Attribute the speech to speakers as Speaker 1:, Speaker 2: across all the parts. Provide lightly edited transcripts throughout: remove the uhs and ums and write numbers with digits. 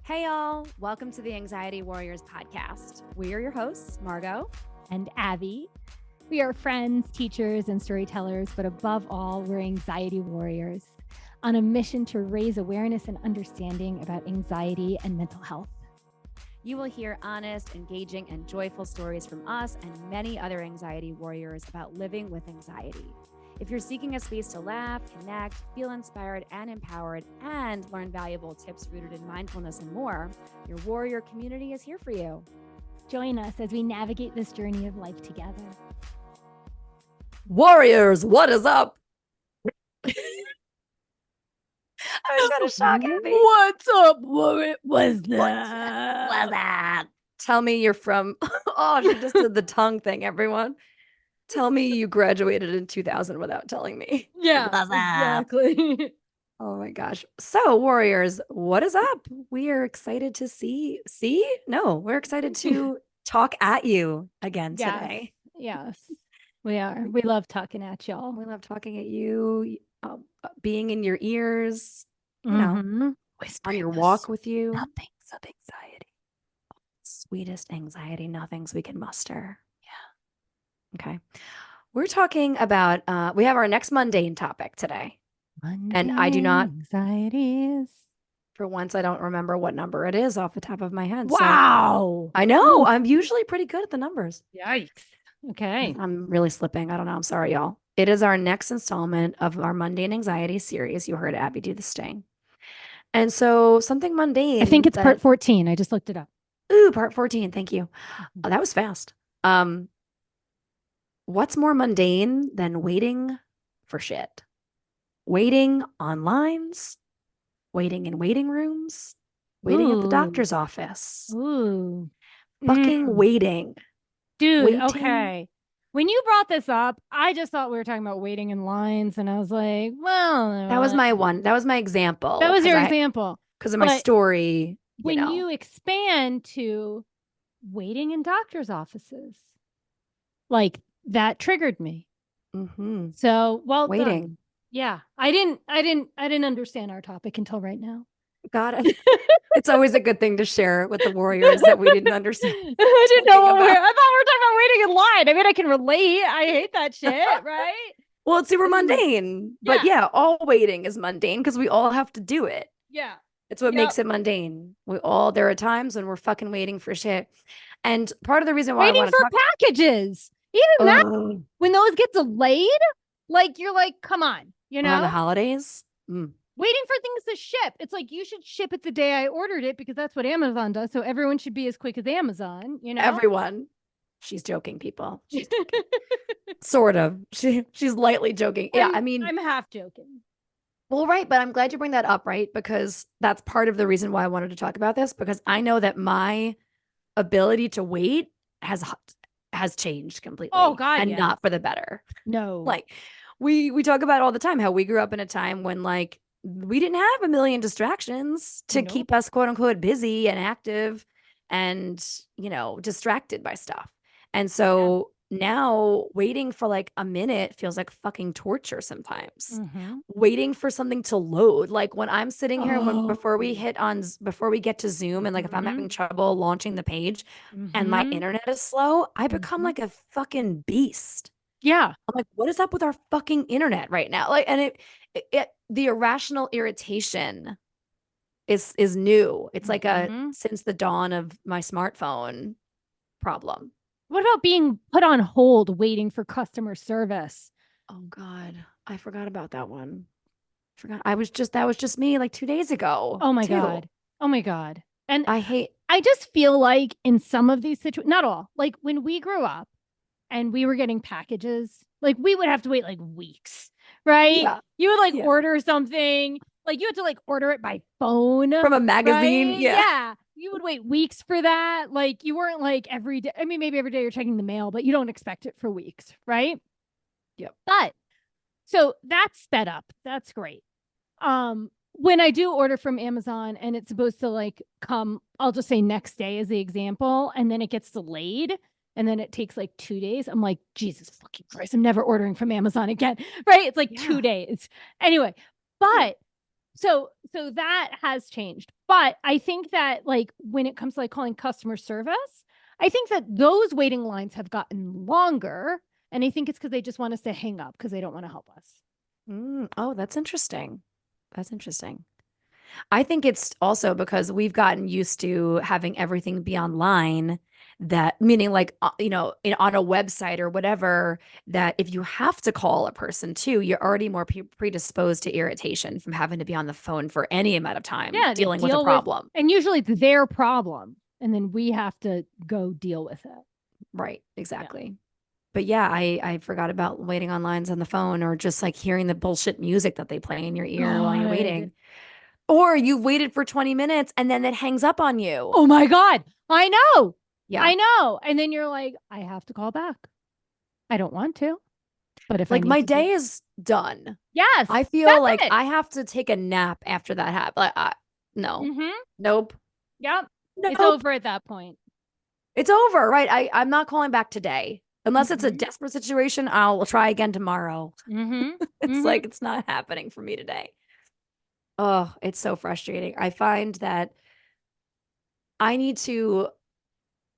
Speaker 1: Hey, y'all. Welcome to the Anxiety Warriors podcast. We are your hosts, Margot
Speaker 2: and Abby. We are friends, teachers, and storytellers, but above all, we're anxiety warriors on a mission to raise awareness and understanding about anxiety and mental health.
Speaker 1: You will hear honest, engaging, and joyful stories from us and many other anxiety warriors about living with anxiety. If you're seeking a space to laugh, connect, feel inspired and empowered, and learn valuable tips rooted in mindfulness and more, your warrior community is here for you.
Speaker 2: Join us as we navigate this journey of life together.
Speaker 1: Warriors, what is up? I was gonna shock Abby.
Speaker 2: What's up? What was that?
Speaker 1: What's that? Tell me you're from... Oh, she just did the tongue thing, everyone. Tell me you graduated in 2000 without telling me.
Speaker 2: Yeah, exactly.
Speaker 1: Oh my gosh. So, warriors, what is up? We are excited to we're excited to talk at you again today.
Speaker 2: Yes, we are. We love talking at y'all.
Speaker 1: We love talking at you, being in your ears, you know, on your walk with you.
Speaker 2: Nothings of anxiety.
Speaker 1: Sweetest anxiety, nothings we can muster. Yeah. Okay. We're talking about, we have our next mundane topic today. And I do not,
Speaker 2: anxieties.
Speaker 1: For once, I don't remember what number it is off the top of my head.
Speaker 2: Wow.
Speaker 1: So I know. I'm usually pretty good at the numbers.
Speaker 2: Yikes. Okay.
Speaker 1: I'm really slipping. I don't know. I'm sorry, y'all. It is our next installment of our Mundane Anxieties Series. You heard Abby do the sting. And so something mundane.
Speaker 2: I think it's part 14. I just looked it up.
Speaker 1: Ooh, part 14. Thank you. Oh, that was fast. What's more mundane than waiting for shit? Waiting on lines, waiting in waiting rooms, waiting at the doctor's office.
Speaker 2: Ooh.
Speaker 1: Fucking waiting.
Speaker 2: Dude,
Speaker 1: waiting.
Speaker 2: Okay. When you brought this up, I just thought we were talking about waiting in lines, and I was like, well...
Speaker 1: That was my one. That was my example.
Speaker 2: That was your example.
Speaker 1: Because of my story.
Speaker 2: When you expand to waiting in doctor's offices, like, that triggered me.
Speaker 1: Mm-hmm.
Speaker 2: So, well
Speaker 1: waiting.
Speaker 2: Done. Yeah, I didn't understand our topic until right now.
Speaker 1: Got it. It's always a good thing to share with the warriors that we didn't understand.
Speaker 2: I didn't know what I thought we were talking about waiting in line. I mean, I can relate. I hate that shit, right?
Speaker 1: Well, it's super mundane. But yeah, all waiting is mundane because we all have to do it.
Speaker 2: Yeah.
Speaker 1: It's what makes it mundane. There are times when we're fucking waiting for shit. And part of the reason why
Speaker 2: waiting
Speaker 1: I want to
Speaker 2: for packages. Even that, when those get delayed, like, you're like, come on, you know?
Speaker 1: Around the holidays?
Speaker 2: Waiting for things to ship. It's like, you should ship it the day I ordered it because that's what Amazon does. So everyone should be as quick as Amazon, you know?
Speaker 1: Everyone. She's joking, people. She's joking. Sort of. She's lightly joking. Yeah, I mean.
Speaker 2: I'm half joking.
Speaker 1: Well, right. But I'm glad you bring that up, right? Because that's part of the reason why I wanted to talk about this, because I know that my ability to wait has changed completely.
Speaker 2: Oh, God,
Speaker 1: and not for the better.
Speaker 2: No.
Speaker 1: Like, we talk about all the time how we grew up in a time when, like, we didn't have a million distractions to keep us, quote unquote, busy and active and, you know, distracted by stuff. And so now waiting for like a minute feels like fucking torture sometimes. Waiting for something to load. Like when I'm sitting here, before we get to Zoom, and like if I'm having trouble launching the page and my internet is slow, I become like a fucking beast.
Speaker 2: Yeah.
Speaker 1: I'm like, what is up with our fucking internet right now? Like, and the irrational irritation is new. It's like since the dawn of my smartphone problem.
Speaker 2: What about being put on hold waiting for customer service?
Speaker 1: Oh God, I forgot about that one. That was just me like 2 days ago.
Speaker 2: Oh my God. Oh my God. And
Speaker 1: I
Speaker 2: just feel like in some of these situations, not all, like when we grew up and we were getting packages, like we would have to wait like weeks, right? Yeah. You would like order something, like you had to like order it by phone
Speaker 1: from a magazine.
Speaker 2: Right? Yeah. You would wait weeks for that. Like you weren't like every day. I mean, maybe every day you're checking the mail, but you don't expect it for weeks, right?
Speaker 1: Yep.
Speaker 2: But so that's sped up. That's great. When I do order from Amazon and it's supposed to like come, I'll just say next day as the example, and then it gets delayed and then it takes like 2 days. I'm like, Jesus fucking Christ, I'm never ordering from Amazon again. Right? It's like 2 days. Anyway, but so that has changed. But I think that like when it comes to like calling customer service, I think that those waiting lines have gotten longer. And I think it's because they just want us to hang up because they don't want to help us.
Speaker 1: Oh, that's interesting. That's interesting. I think it's also because we've gotten used to having everything be online, that meaning like on a website or whatever, that if you have to call a person too, you're already more predisposed to irritation from having to be on the phone for any amount of time
Speaker 2: Yeah, to
Speaker 1: dealing with a
Speaker 2: deal with,
Speaker 1: problem.
Speaker 2: and usually it's their problem. And then we have to go deal with it.
Speaker 1: Right,
Speaker 2: Yeah.
Speaker 1: exactly. But yeah, I forgot about waiting on lines on the phone, or just like hearing the bullshit music that they play in your ear while you're
Speaker 2: God.
Speaker 1: waiting. Or you've waited for 20 minutes and then it hangs up on you.
Speaker 2: Oh my God. I know.
Speaker 1: Yeah.
Speaker 2: I know. And then you're like, I have to call back. I don't want to, but if I
Speaker 1: Like
Speaker 2: need
Speaker 1: my
Speaker 2: to do,
Speaker 1: day is done.
Speaker 2: yes,
Speaker 1: I feel
Speaker 2: that's
Speaker 1: like
Speaker 2: it.
Speaker 1: I have to take a nap after that happens. No.
Speaker 2: Mm-hmm.
Speaker 1: Nope.
Speaker 2: Yep. It's
Speaker 1: Nope.
Speaker 2: over at that point.
Speaker 1: It's over, right? I'm not calling back today. Unless it's a
Speaker 2: Mm-hmm.
Speaker 1: desperate situation, I'll try again tomorrow.
Speaker 2: Mm-hmm.
Speaker 1: It's
Speaker 2: Mm-hmm.
Speaker 1: like it's not happening for me today. Oh, it's so frustrating. I find that I need to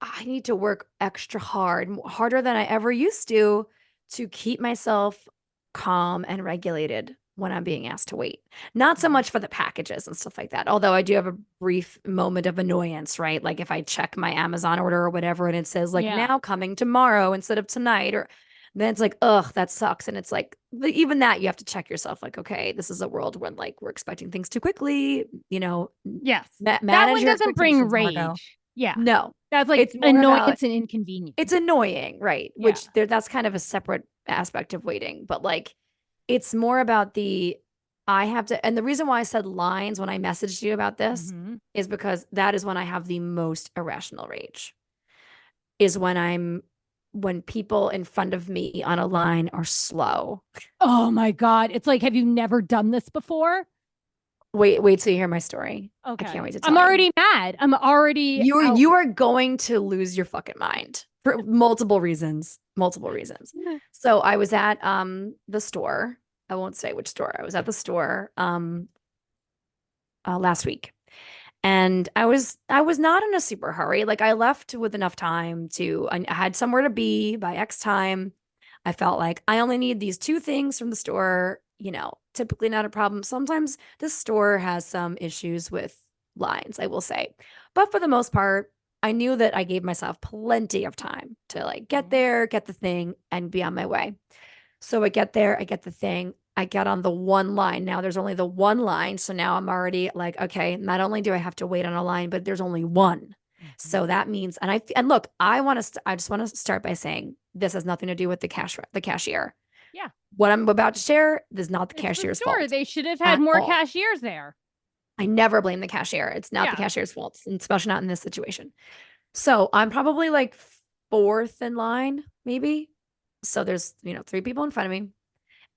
Speaker 1: I need to work extra hard, harder than I ever used to keep myself calm and regulated when I'm being asked to wait. Not so much for the packages and stuff like that. Although I do have a brief moment of annoyance, right? Like if I check my Amazon order or whatever and it says like
Speaker 2: Yeah.
Speaker 1: now coming tomorrow instead of tonight, or then it's like, ugh, that sucks. And it's like, even that you have to check yourself like, okay, this is a world when like we're expecting things too quickly,
Speaker 2: Yes. That
Speaker 1: manage
Speaker 2: one
Speaker 1: your
Speaker 2: doesn't bring
Speaker 1: expectations, Margot.
Speaker 2: rage. Yeah.
Speaker 1: No,
Speaker 2: That's like
Speaker 1: it's more about
Speaker 2: annoyance and inconvenience.
Speaker 1: it's annoying, right?
Speaker 2: Yeah.
Speaker 1: That's kind of a separate aspect of waiting, but like it's more about I have to, and the reason why I said lines when I messaged you about this
Speaker 2: Mm-hmm.
Speaker 1: is because that is when I have the most irrational rage. Is when people in front of me on a line are slow.
Speaker 2: Oh my God. It's like, have you never done this before?
Speaker 1: Wait till you hear my story. I can't
Speaker 2: Okay.
Speaker 1: wait to
Speaker 2: I'm
Speaker 1: tell you.
Speaker 2: already mad. I'm already out.
Speaker 1: You are going to lose your fucking mind for multiple reasons. Multiple reasons. So I was at the store. I won't say which store. I was at the store last week. And I was not in a super hurry. Like I left with enough time I had somewhere to be by X time. I felt like I only need these two things from the store, typically not a problem. Sometimes the store has some issues with lines, I will say. But for the most part, I knew that I gave myself plenty of time to like get
Speaker 2: Mhm.
Speaker 1: there, get the thing, and be on my way. So I get there, I get the thing, I get on the one line. Now there's only the one line. So now I'm already like, okay, not only do I have to wait on a line, but there's only one. So
Speaker 2: Mhm.
Speaker 1: that means, and look, I just want to start by saying this has nothing to do with the cashier.
Speaker 2: Yeah.
Speaker 1: What I'm about to share is not the
Speaker 2: It's the
Speaker 1: cashier's
Speaker 2: store.
Speaker 1: fault
Speaker 2: They should have had
Speaker 1: at
Speaker 2: more
Speaker 1: all.
Speaker 2: cashiers there.
Speaker 1: I never blame the cashier. It's not the
Speaker 2: Yeah.
Speaker 1: cashier's fault, especially not in this situation. So I'm probably like fourth in line, maybe. So there's, three people in front of me.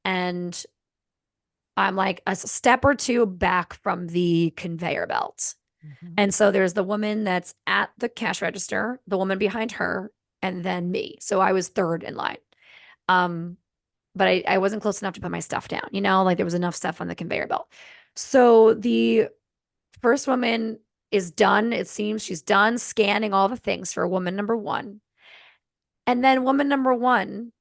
Speaker 1: And I'm like a step or two back from the conveyor belt.
Speaker 2: Mhm.
Speaker 1: And so there's the woman that's at the cash register, the woman behind her, and then me. So I was third in line. Um, but I wasn't close enough to put my stuff down, like there was enough stuff on the conveyor belt. So the first woman is done. It seems she's done scanning all the things for woman number one. And then woman number one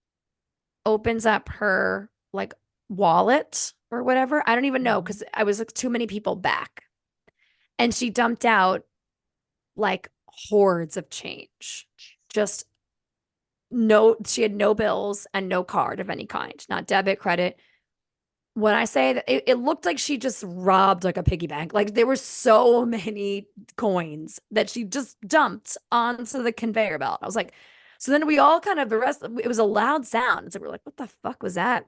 Speaker 1: opens up her like wallet or whatever. I don't even know
Speaker 2: Mhm.
Speaker 1: because I was like too many people back. And she dumped out like hordes of change. Just she had no bills and no card of any kind, not debit, credit. When I say that it looked like she just robbed like a piggy bank. Like there were so many coins that she just dumped onto the conveyor belt. I was like, so then we all kind of it was a loud sound. So we're like, what the fuck was that?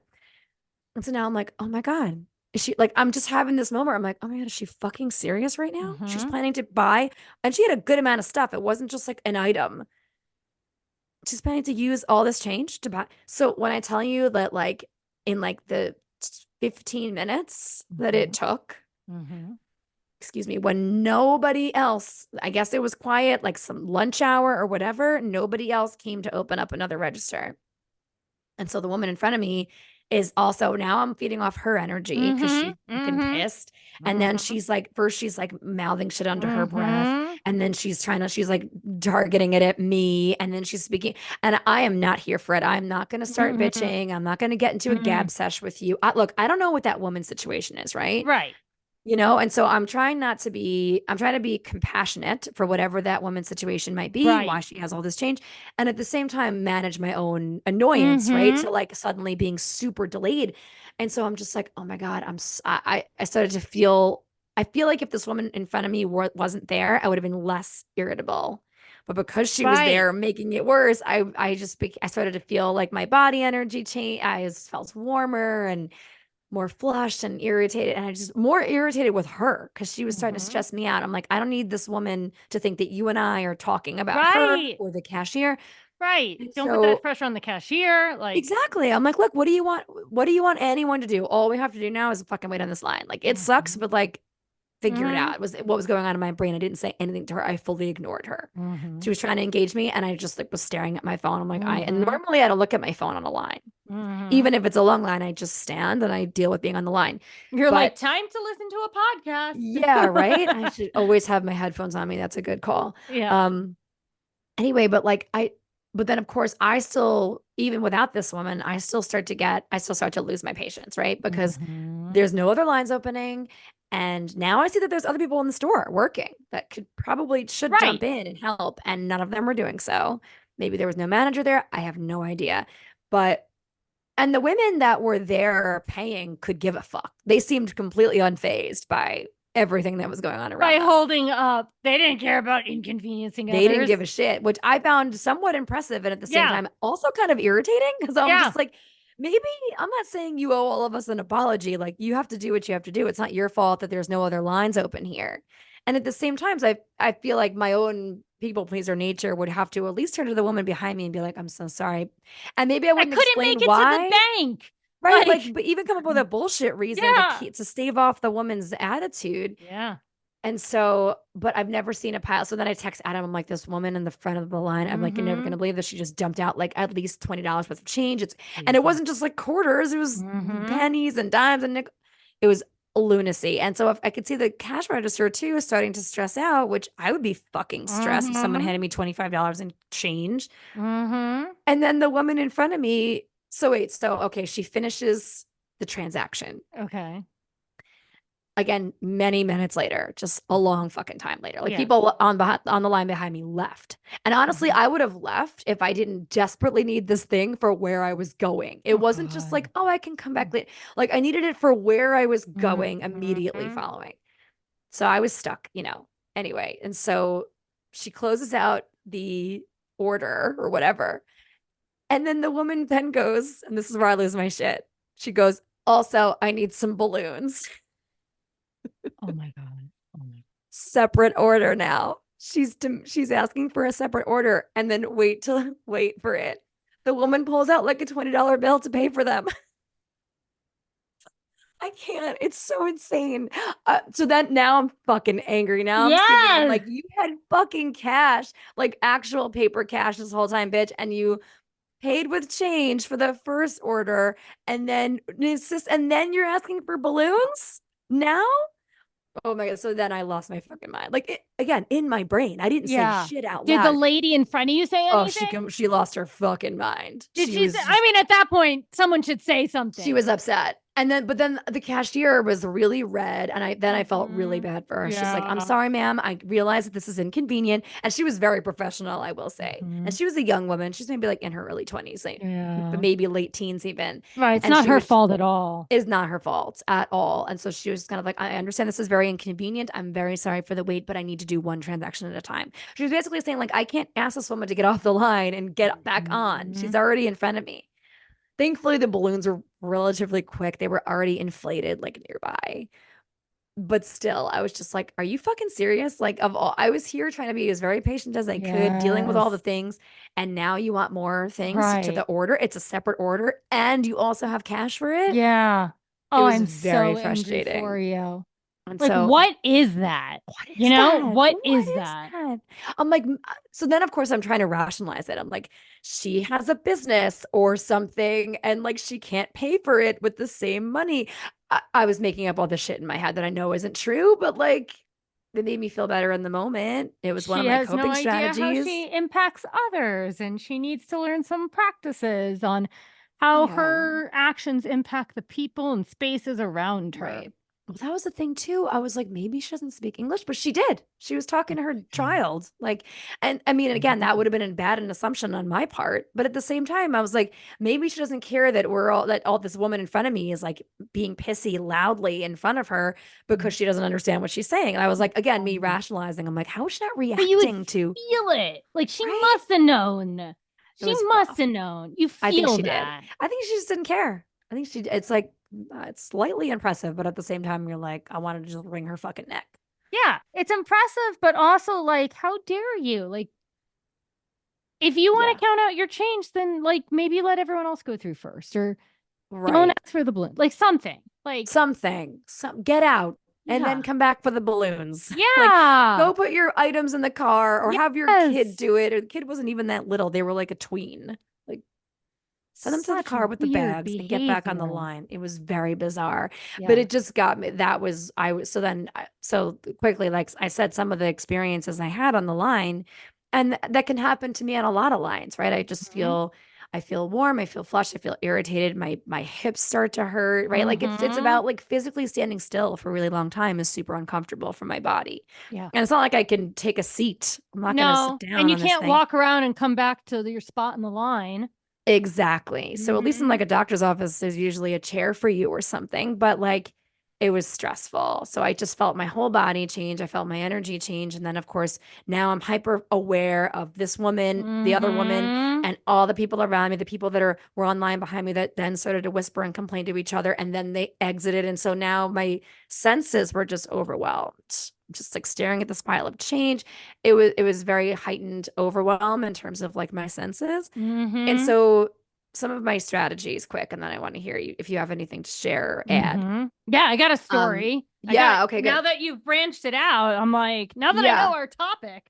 Speaker 1: And so now I'm like, oh my God. Is she like, I'm just having this moment. I'm like, oh my God, is she fucking serious right now? She's
Speaker 2: Mhm.
Speaker 1: planning to buy, and she had a good amount of stuff. It wasn't just like an item. She's planning to use all this change to buy. So when I tell you that, like, in like the 15 minutes that it
Speaker 2: Mhm.
Speaker 1: took,
Speaker 2: Mhm.
Speaker 1: excuse me, when nobody else, I guess it was quiet, like some lunch hour or whatever, nobody else came to open up another register. And so the woman in front of me is also now I'm feeding off her energy because she's fucking
Speaker 2: Mm-hmm.
Speaker 1: pissed. And then
Speaker 2: Mm-hmm.
Speaker 1: she's like, first she's like mouthing shit under her breath.
Speaker 2: Mm-hmm.
Speaker 1: And then she's like targeting it at me. And then she's speaking. And I am not here for it. I'm not going to start
Speaker 2: Mm-hmm.
Speaker 1: bitching. I'm not going to get into a
Speaker 2: Mm-hmm.
Speaker 1: gab sesh with you. Look, I don't know what that woman's situation is, right?
Speaker 2: Right.
Speaker 1: And so I'm trying to be compassionate for whatever that woman's situation might be, why
Speaker 2: Right.
Speaker 1: she has all this change, and at the same time manage my own annoyance, right?
Speaker 2: Mm-hmm.
Speaker 1: To like suddenly being super delayed. And so I'm just like, oh my God, I started to feel, I feel like if this woman in front of me wasn't there, I would have been less irritable. But because she was
Speaker 2: Right.
Speaker 1: there making it worse, I started to feel like my body energy change. I just felt warmer and more flushed and irritated. And I just more irritated with her because she was starting to
Speaker 2: Mm-hmm.
Speaker 1: stress me out. I'm like, I don't need this woman to think that you and I are talking about her
Speaker 2: Right.
Speaker 1: or the cashier.
Speaker 2: Right.
Speaker 1: And
Speaker 2: Don't put that
Speaker 1: so
Speaker 2: pressure on the cashier. Like,
Speaker 1: exactly. I'm like, look, what do you want? What do you want anyone to do? All we have to do now is fucking wait on this line. Like it sucks,
Speaker 2: mm-hmm.
Speaker 1: but like figure it
Speaker 2: Mm-hmm.
Speaker 1: out. It was what was going on in my brain. I didn't say anything to her. I fully ignored her.
Speaker 2: Mm-hmm.
Speaker 1: She was trying to engage me and I just like was staring at my phone. I'm like, and
Speaker 2: Mm-hmm.
Speaker 1: normally I don't look at my phone on a line.
Speaker 2: Mm-hmm.
Speaker 1: Even if it's a long line, I just stand and I deal with being on the line.
Speaker 2: You're like,
Speaker 1: But
Speaker 2: time to listen to a
Speaker 1: yeah, right. I
Speaker 2: podcast.
Speaker 1: should always have my headphones on me. That's a good call.
Speaker 2: Yeah.
Speaker 1: Um, anyway, but then of course I still, even without this woman, I still start to lose my patience, right? Because
Speaker 2: Mm-hmm.
Speaker 1: there's no other lines opening. And now I see that there's other people in the store working that should jump
Speaker 2: Right.
Speaker 1: in and help. And none of them were doing so. Maybe there was no manager there. I have no idea. But and the women that were there paying could give a fuck. They seemed completely unfazed by everything that was going on
Speaker 2: By
Speaker 1: around them.
Speaker 2: holding up, they didn't care about inconveniencing
Speaker 1: They didn't
Speaker 2: others.
Speaker 1: give a shit, which I found somewhat impressive and at the same
Speaker 2: Yeah.
Speaker 1: time also kind of irritating because I'm
Speaker 2: Yeah.
Speaker 1: just like, maybe I'm not saying you owe all of us an apology. Like you have to do what you have to do. It's not your fault that there's no other lines open here. And at the same time, I feel like my own people pleaser nature would have to at least turn to the woman behind me and be like, I'm so sorry. And maybe I
Speaker 2: I
Speaker 1: wouldn't
Speaker 2: couldn't make
Speaker 1: explain
Speaker 2: it to the
Speaker 1: why.
Speaker 2: bank.
Speaker 1: Right, like,
Speaker 2: Like,
Speaker 1: but even come up with a bullshit reason
Speaker 2: yeah.
Speaker 1: to stave off the woman's attitude.
Speaker 2: Yeah.
Speaker 1: And so, but I've never seen a pile. So then I text Adam. I'm like, this woman in the front of the line. I'm like, you're never
Speaker 2: Mm-hmm.
Speaker 1: gonna believe this. She just dumped out like at least $20 worth of change. And it
Speaker 2: Jesus.
Speaker 1: wasn't just like quarters. It was
Speaker 2: Mm-hmm.
Speaker 1: pennies and dimes and nickel. It was lunacy. And so if I could see the cash register too starting to stress out, which I would be fucking stressed if someone
Speaker 2: Mm-hmm.
Speaker 1: handed me $25 in change.
Speaker 2: Mm-hmm.
Speaker 1: And then the woman in front of me. So wait, so okay, she finishes the transaction
Speaker 2: Okay.
Speaker 1: again many minutes later, just a long fucking time later. Like
Speaker 2: Yeah.
Speaker 1: people on the line behind me left. And honestly,
Speaker 2: Mhm.
Speaker 1: I would have left if I didn't desperately need this thing for where I was going. It
Speaker 2: Oh
Speaker 1: wasn't just like,
Speaker 2: God.
Speaker 1: oh, I can come back later. Like I needed it for where I was going immediately
Speaker 2: Mm-hmm.
Speaker 1: following. So I was stuck. Anyway, and so she closes out the order or whatever. And then the woman then goes, and this is where I lose my shit. She goes, also, I need some balloons.
Speaker 2: Oh my God. Oh my.
Speaker 1: Separate order now. She's asking for a separate order and then wait for it. The woman pulls out like a $20 bill to pay for them. I can't. It's so insane. So that now I'm fucking angry. Now I'm thinking, I'm
Speaker 2: Yes.
Speaker 1: like, you had fucking cash, like actual paper cash this whole time, bitch, and you paid with change for the first order, and then you're asking for balloons now. Oh my God. So then I lost my fucking mind. Like again, in my brain, I didn't say
Speaker 2: Yeah.
Speaker 1: shit out
Speaker 2: Did the
Speaker 1: loud.
Speaker 2: lady in front of you say
Speaker 1: Oh,
Speaker 2: anything?
Speaker 1: she lost her fucking mind.
Speaker 2: Did she say, I mean, at that point, someone should say
Speaker 1: She
Speaker 2: something.
Speaker 1: was upset. But then the cashier was really red. And I felt really
Speaker 2: Mhm.
Speaker 1: bad for her. She's like, I'm
Speaker 2: Yeah.
Speaker 1: sorry, ma'am. I realize that this is inconvenient. And she was very professional, I will say. And
Speaker 2: Mhm.
Speaker 1: she was a young woman. She's maybe like in her early 20s, like, but
Speaker 2: Yeah.
Speaker 1: maybe late teens even.
Speaker 2: Right. It's
Speaker 1: And
Speaker 2: not
Speaker 1: she
Speaker 2: her
Speaker 1: was
Speaker 2: fault at all.
Speaker 1: is not her fault at all. And so she was kind of like, I understand this is very inconvenient. I'm very sorry for the wait, but I need to do one transaction at a time. She was basically saying, like, I can't ask this woman to get off the line and get back on. She's
Speaker 2: Mhm.
Speaker 1: already in front of me. Thankfully, the balloons were relatively quick. They were already inflated, like nearby. But still, I was just like, are you fucking serious? Like, of all, I was here trying to be as very patient as I could, dealing with all the
Speaker 2: Yes.
Speaker 1: things. And now you want more things to the
Speaker 2: Right.
Speaker 1: order. It's a separate order, and you also have cash for it.
Speaker 2: Yeah.
Speaker 1: It
Speaker 2: Oh,
Speaker 1: was
Speaker 2: I'm
Speaker 1: very
Speaker 2: so angry for
Speaker 1: frustrating.
Speaker 2: you.
Speaker 1: And
Speaker 2: Like,
Speaker 1: so
Speaker 2: what is that?
Speaker 1: what
Speaker 2: You
Speaker 1: is
Speaker 2: know,
Speaker 1: that?
Speaker 2: what
Speaker 1: What
Speaker 2: is
Speaker 1: is
Speaker 2: that?
Speaker 1: that? I'm like, so then of course I'm trying to rationalize it. I'm like, she has a business or something, and like she can't pay for it with the same money. I was making up all this shit in my head that I know isn't true, but like it made me feel better in the moment. It was one of
Speaker 2: She
Speaker 1: my
Speaker 2: has no
Speaker 1: coping
Speaker 2: idea how
Speaker 1: strategies.
Speaker 2: she impacts others, and she needs to learn some practices on how
Speaker 1: Yeah.
Speaker 2: her actions impact the people and spaces around her.
Speaker 1: Right. Well, that was the thing too. I was like, maybe she doesn't speak English, but she did. She was talking to her child. Like, and I mean, again, that would have been a bad an assumption on my part. But at the same time, I was like, maybe she doesn't care that all this woman in front of me is like being pissy loudly in front of her because she doesn't understand what she's saying. And I was like, again, me rationalizing. I'm like, how is she not
Speaker 2: But you would
Speaker 1: reacting to
Speaker 2: feel it. Like she
Speaker 1: right?
Speaker 2: must have known.
Speaker 1: It
Speaker 2: She
Speaker 1: was
Speaker 2: must
Speaker 1: rough.
Speaker 2: have known. You
Speaker 1: I think
Speaker 2: feel
Speaker 1: she did.
Speaker 2: that.
Speaker 1: I think she just didn't care. I think it's like it's slightly impressive, but at the same time, you're like, I wanted to just wring her fucking neck.
Speaker 2: Yeah, it's impressive, but also like, how dare you? Like, if you want
Speaker 1: Yeah.
Speaker 2: to count out your change, then like maybe let everyone else go through first, or don't
Speaker 1: Right.
Speaker 2: ask for the balloon. Like something. Like,
Speaker 1: Something. Get out and then
Speaker 2: yeah.
Speaker 1: come back for the balloons. Like
Speaker 2: Yeah.
Speaker 1: go put your items in the car or have your kid
Speaker 2: Yes.
Speaker 1: do it. Or the kid wasn't even that little. They were like a tween. Like send them to the
Speaker 2: Such
Speaker 1: car with the
Speaker 2: weird
Speaker 1: bags and get back on the
Speaker 2: behavior.
Speaker 1: line. It was very bizarre, but
Speaker 2: Yeah.
Speaker 1: it just got me. That was, I was, so then, so quickly, like I said, some of the experiences I had on the line, and that can happen to me on a lot of lines, right?
Speaker 2: Mhm.
Speaker 1: I feel warm, I feel flushed, I feel irritated, my hips start to hurt, right? Like it's
Speaker 2: Mhm.
Speaker 1: about like physically standing still for a really long time is super uncomfortable for my body.
Speaker 2: Yeah.
Speaker 1: And it's not like I can take a seat. I'm not going to sit
Speaker 2: No, and
Speaker 1: down
Speaker 2: you
Speaker 1: on this
Speaker 2: can't
Speaker 1: thing.
Speaker 2: walk around and come back to your spot in the line.
Speaker 1: Exactly. So at least in like
Speaker 2: Mhm.
Speaker 1: a doctor's office, there's usually a chair for you or something, but like it was stressful. So I just felt my whole body change. I felt my energy change. And then of course, now I'm hyper aware of this woman, the other woman,
Speaker 2: Mhm.
Speaker 1: and all the people around me, the people that were online behind me that then started to whisper and complain to each other. And then they exited. And so now my senses were just overwhelmed. Just like staring at this pile of change. It was very heightened overwhelm in terms of like my senses. And
Speaker 2: Mhm.
Speaker 1: so some of my strategies quick, and then I want to hear you if you have anything to share or add.
Speaker 2: Yeah, I got a
Speaker 1: Um,
Speaker 2: story. I got
Speaker 1: yeah, okay,
Speaker 2: now
Speaker 1: good.
Speaker 2: that you've branched it out, I'm like, now that I know
Speaker 1: Yeah.
Speaker 2: our topic.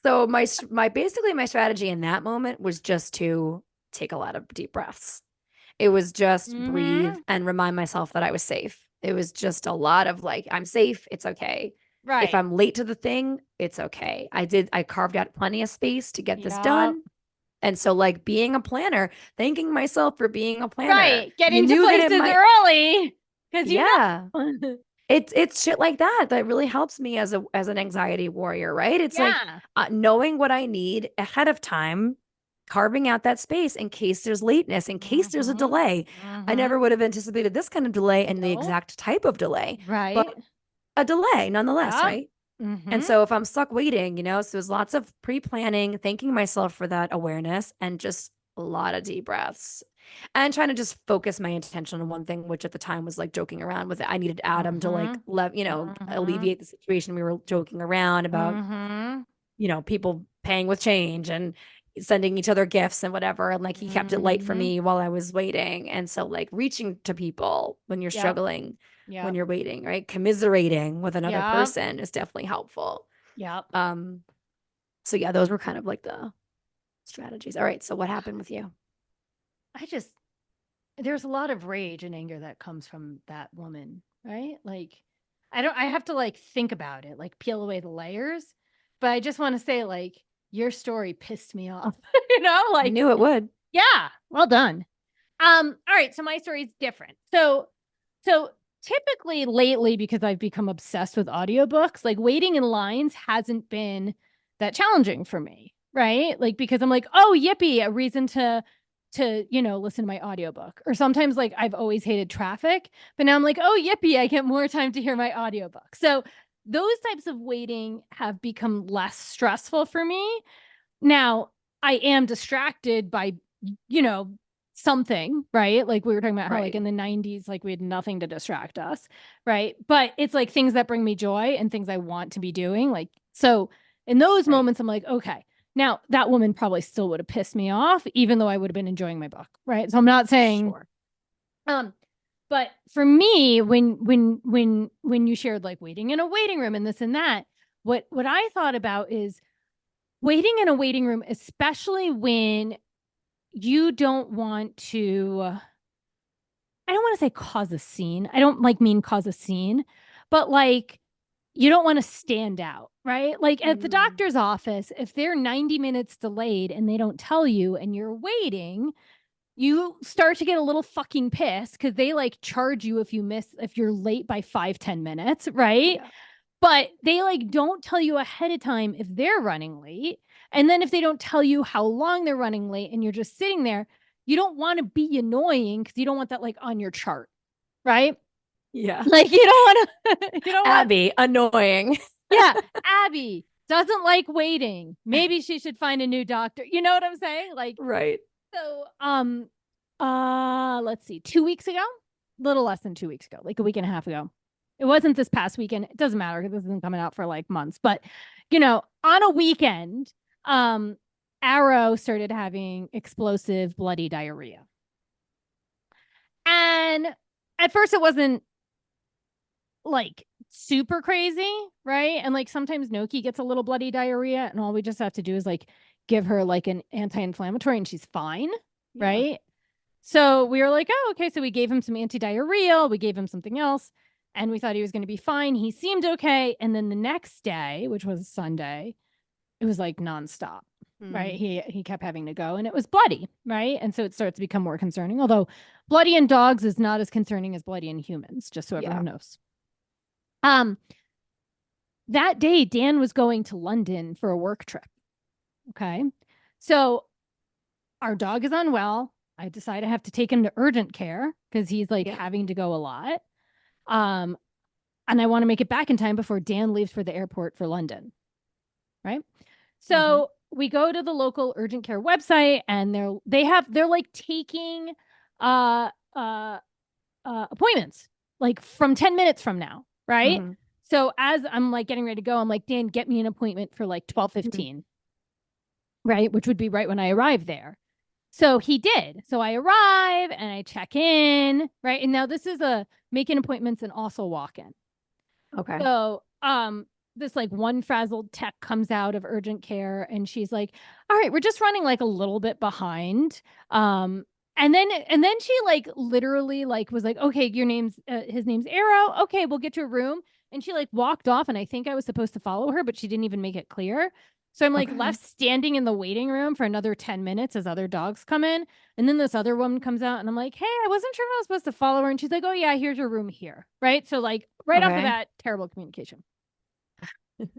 Speaker 1: So my basically my strategy in that moment was just to take a lot of deep breaths. It was just breathe
Speaker 2: Mhm.
Speaker 1: and remind myself that I was safe. It was just a lot of like, I'm safe, it's okay. If
Speaker 2: Right.
Speaker 1: I'm late to the thing, it's okay. I carved out plenty of space to get this
Speaker 2: Yep.
Speaker 1: done. And so, like being a planner, thanking myself for being a planner.
Speaker 2: Right.
Speaker 1: You
Speaker 2: Getting to
Speaker 1: knew that it
Speaker 2: places
Speaker 1: might,
Speaker 2: early because you
Speaker 1: yeah.
Speaker 2: know.
Speaker 1: It's shit like that that really helps me as an anxiety warrior, right? It's like
Speaker 2: Yeah.
Speaker 1: knowing what I need ahead of time, carving out that space in case there's lateness, in case there's a
Speaker 2: Mhm.
Speaker 1: delay. I never
Speaker 2: Mhm.
Speaker 1: would have anticipated this kind of delay and the
Speaker 2: No.
Speaker 1: exact type of delay, but
Speaker 2: Right.
Speaker 1: a delay nonetheless,
Speaker 2: Yep.
Speaker 1: right? And
Speaker 2: Mhm.
Speaker 1: so if I'm stuck waiting, so there's lots of pre-planning, thanking myself for that awareness and just a lot of deep breaths and trying to just focus my attention on one thing, which at the time was like joking around with it. I needed Adam to like
Speaker 2: Mhm. Mhm.
Speaker 1: alleviate the situation. We were joking around about,
Speaker 2: Mhm.
Speaker 1: people paying with change and sending each other gifts and whatever. And like he kept it light for
Speaker 2: Mhm.
Speaker 1: me while I was waiting. And so like reaching to people when you're
Speaker 2: Yep.
Speaker 1: struggling, when
Speaker 2: Yep.
Speaker 1: you're waiting, right? Commiserating with another
Speaker 2: Yep.
Speaker 1: person is definitely helpful.
Speaker 2: Yep.
Speaker 1: Um, so yeah, those were kind of like the strategies. All right. So what happened with you?
Speaker 2: I just there's a lot of rage and anger that comes from that woman, right? Like I have to like think about it, like peel away the layers, but I just want to say like your story pissed me off.
Speaker 1: I
Speaker 2: Like
Speaker 1: knew it would.
Speaker 2: yeah, well done. All right, so my story is different. So typically lately, because I've become obsessed with audiobooks, like waiting in lines hasn't been that challenging for me, right? Like because I'm like, oh yippee, a reason to listen to my audiobook. Or sometimes like I've always hated traffic, but now I'm like, oh yippee, I get more time to hear my audiobook. So those types of waiting have become less stressful for me. Now, I am distracted by, you know, something, right? Like we were talking about how, like
Speaker 1: Right.
Speaker 2: in the 90s, like we had nothing to distract us, right? But it's like things that bring me joy and things I want to be doing. Like, so in those
Speaker 1: Right.
Speaker 2: moments, I'm like, okay, now that woman probably still would have pissed me off, even though I would have been enjoying my book, right? So I'm not saying,
Speaker 1: Sure.
Speaker 2: um, But for me, when you shared like waiting in a waiting room and this and that, what I thought about is waiting in a waiting room, especially when you don't want to, I don't want to say cause a scene. I don't like mean cause a scene, but like you don't want to stand out, right? Like at the doctor's office, if they're 90 minutes delayed and they don't tell you and you're waiting, you start to get a little fucking pissed because they like charge you if you're late by 5-10 minutes, right?
Speaker 1: Yeah.
Speaker 2: But they like don't tell you ahead of time if they're running late. And then if they don't tell you how long they're running late and you're just sitting there, you don't want to be annoying because you don't want that like on your chart, right?
Speaker 1: Yeah.
Speaker 2: Like you don't want to, you don't want,
Speaker 1: Abby, annoying.
Speaker 2: yeah, Abby doesn't like waiting. Maybe she should find a new doctor. You know what I'm saying? Like,
Speaker 1: Right.
Speaker 2: so, let's see, 2 weeks ago, a little less than 2 weeks ago, like a week and a half ago. It wasn't this past weekend. It doesn't matter because this isn't coming out for like months, but on a weekend, Arrow started having explosive bloody diarrhea. And at first it wasn't like super crazy, right? And like sometimes Noki gets a little bloody diarrhea and all we just have to do is like give her like an anti-inflammatory and she's fine, right? So we were like, oh, okay. So we gave him some anti-diarrheal, we gave him something else, and we thought he was going to be fine. He seemed okay. And then the next day, which was Sunday, it was like nonstop, right? He kept having to go and it was bloody, right? And so it starts to become more concerning. Although bloody in dogs is not as concerning as bloody in humans, just so everyone knows. That day, Dan was going to London for a work trip. Okay. So our dog is unwell. I decide I have to take him to urgent care because he's like having to go a lot. And I want to make it back in time before Dan leaves for the airport for London. Right. So we go to the local urgent care website and they're like taking appointments like from 10 minutes from now. Right. So as I'm like getting ready to go, I'm like, Dan, get me an appointment for like 12:15. Right. Which would be right when I arrive there. So he did. So I arrive and I check in, right? And now this is a making appointments and also walk in.
Speaker 1: Okay.
Speaker 2: So this like one frazzled tech comes out of urgent care and she's like, all right, we're just running like a little bit behind. And then she like literally like was like, okay, his name's Arrow. Okay, we'll get you a room. And she like walked off and I think I was supposed to follow her, but she didn't even make it clear. So I'm like left standing in the waiting room for another 10 minutes as other dogs come in. And then this other woman comes out and I'm like, hey, I wasn't sure if I was supposed to follow her. And she's like, oh yeah, here's your room here. Right. So like right off the bat, terrible communication.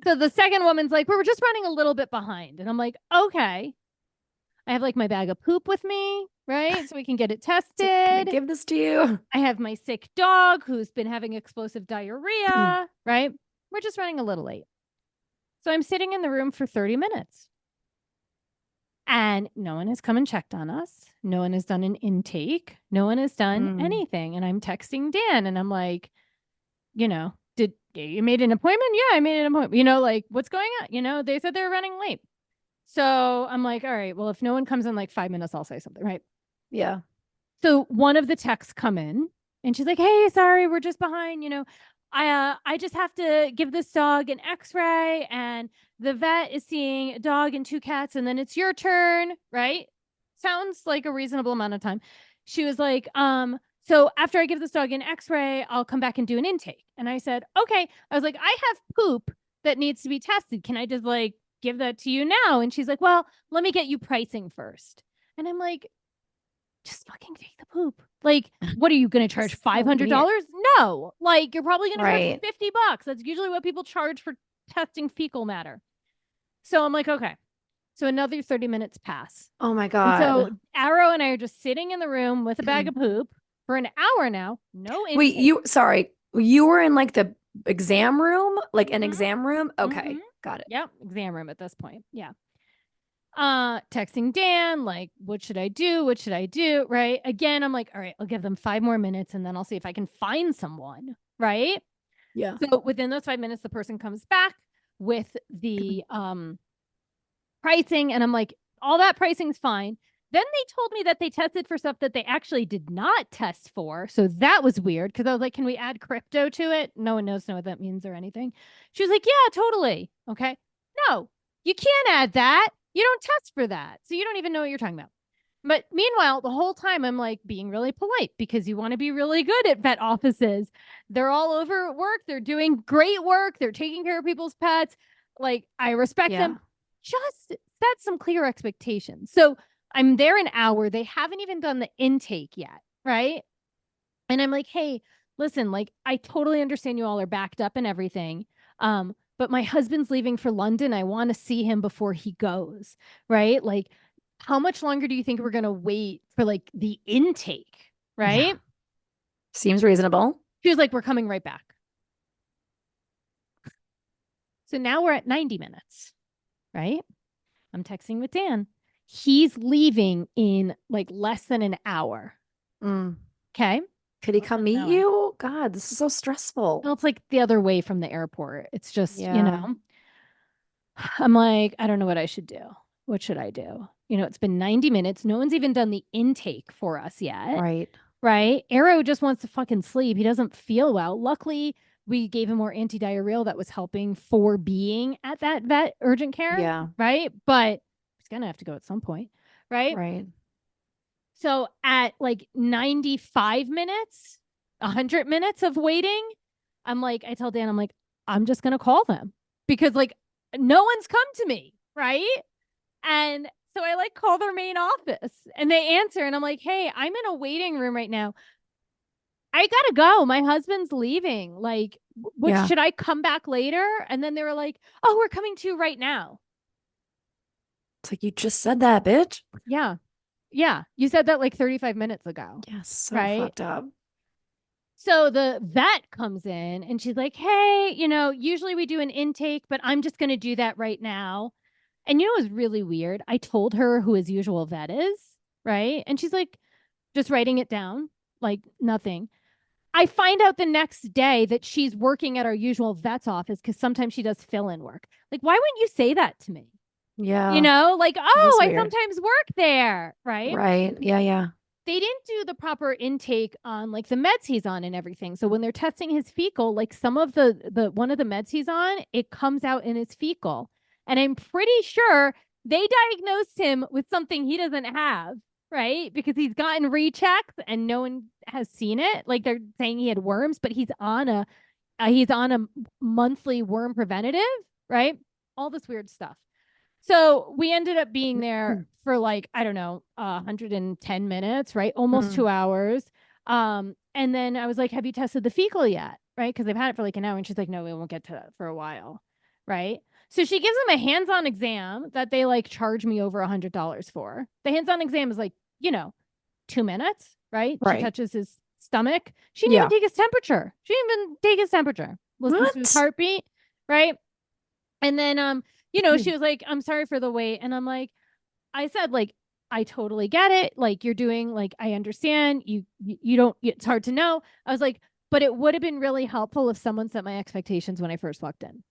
Speaker 2: So the second woman's like, we're just running a little bit behind. And I'm like, okay. I have like my bag of poop with me, right? So we can get it tested.
Speaker 1: Can I give this to you?
Speaker 2: I have my sick dog who's been having explosive diarrhea, right? We're just running a little late. So I'm sitting in the room for 30 minutes and no one has come and checked on us. No one has done an intake. No one has done anything. And I'm texting Dan and I'm like, did you made an appointment? Yeah, I made an appointment. Like what's going on? They said they were running late. So I'm like, all right, well, if no one comes in like 5 minutes, I'll say something, right?
Speaker 1: Yeah.
Speaker 2: So one of the techs come in and she's like, hey, sorry, we're just behind, I just have to give this dog an x-ray and the vet is seeing a dog and 2 cats and then it's your turn, right? Sounds like a reasonable amount of time. She was like, so after I give this dog an x-ray, I'll come back and do an intake. And I said, okay. I was like, I have poop that needs to be tested. Can I just like give that to you now? And she's like, well, let me get you pricing first. And I'm like, just fucking take the poop. Like, what are you going to charge? $500? No. Like, you're probably going to charge $50. That's usually what people charge for testing fecal matter. So I'm like, okay. So another 30 minutes pass.
Speaker 1: Oh my God.
Speaker 2: And so Arrow and I are just sitting in the room with a bag of poop for an hour now. No intake.
Speaker 1: Wait, you were in like the exam room? Like an exam room? Okay. Got it.
Speaker 2: Yep. Exam room at this point. Yeah. Texting Dan, like, what should I do? What should I do? Right. Again, I'm like, all right, I'll give them 5 more minutes and then I'll see if I can find someone. Right.
Speaker 1: Yeah.
Speaker 2: So within those 5 minutes, the person comes back with the pricing. And I'm like, all that pricing's fine. Then they told me that they tested for stuff that they actually did not test for. So that was weird because I was like, can we add crypto to it? No one knows what that means or anything. She was like, yeah, totally. Okay. No, you can't add that. You don't test for that. So you don't even know what you're talking about. But meanwhile, the whole time I'm like being really polite because you want to be really good at vet offices. They're all over work. They're doing great work. They're taking care of people's pets. Like, I respect them. Just set some clear expectations. So I'm there an hour. They haven't even done the intake yet. Right. And I'm like, hey, listen, like, I totally understand you all are backed up and everything. But my husband's leaving for London. I want to see him before he goes. Right. Like, how much longer do you think we're going to wait for like the intake? Right.
Speaker 1: Yeah. Seems reasonable.
Speaker 2: She was like, we're coming right back. So now we're at 90 minutes. Right. I'm texting with Dan. He's leaving in like less than an hour. Okay.
Speaker 1: Could he come meet you? God, this is so stressful.
Speaker 2: Well, it's like the other way from the airport. It's just, you know, I'm like, I don't know what I should do. What should I do? You know, it's been 90 minutes. No one's even done the intake for us yet.
Speaker 1: Right.
Speaker 2: Right. Arrow just wants to fucking sleep. He doesn't feel well. Luckily, we gave him more antidiarrheal that was helping for being at that vet urgent care.
Speaker 1: Yeah.
Speaker 2: Right. But he's going to have to go at some point. Right.
Speaker 1: Right.
Speaker 2: So at like 95 minutes, 100 minutes of waiting, I'm like, I tell Dan, I'm like, I'm just going to call them because like no one's come to me. Right. And so I like call their main office and they answer and I'm like, hey, I'm in a waiting room right now. I gotta go. My husband's leaving. Like, what should I come back later? And then they were like, oh, we're coming to you right now.
Speaker 1: It's like, you just said that, bitch.
Speaker 2: Yeah. Yeah. You said that like 35 minutes ago.
Speaker 1: Yes. So
Speaker 2: right?
Speaker 1: fucked up.
Speaker 2: So the vet comes in and she's like, hey, you know, usually we do an intake, but I'm just going to do that right now. And you know, it was really weird. I told her who his usual vet is, right? And she's like, just writing it down, like nothing. I find out the next day that she's working at our usual vet's office because sometimes she does fill-in work. Like, why wouldn't you say that to me?
Speaker 1: Yeah.
Speaker 2: You know, like, oh, I sometimes work there, right?
Speaker 1: Right. Yeah, yeah.
Speaker 2: They didn't do the proper intake on like the meds he's on and everything. So when they're testing his fecal, like some of the one of the meds he's on, it comes out in his fecal. And I'm pretty sure they diagnosed him with something he doesn't have, right? Because he's gotten rechecks and no one has seen it. Like they're saying he had worms, but he's on a monthly worm preventative, right? All this weird stuff. So we ended up being there for like, I don't know, 110 minutes, right? Almost 2 hours. And then I was like, have you tested the fecal yet? Right? Because they've had it for like an hour. And she's like, no, we won't get to that for a while. Right. So she gives him a hands-on exam that they like charge me over $100 for. The hands-on exam is like, you know, 2 minutes, right? She touches his stomach. She didn't even take his temperature. She didn't even take his temperature. Listen to his heartbeat, right? And then you know, she was like, I'm sorry for the wait. And I'm like, I said, like, I totally get it. Like, you're doing, like, I understand. You don't, it's hard to know. I was like, but it would have been really helpful if someone set my expectations when I first walked in.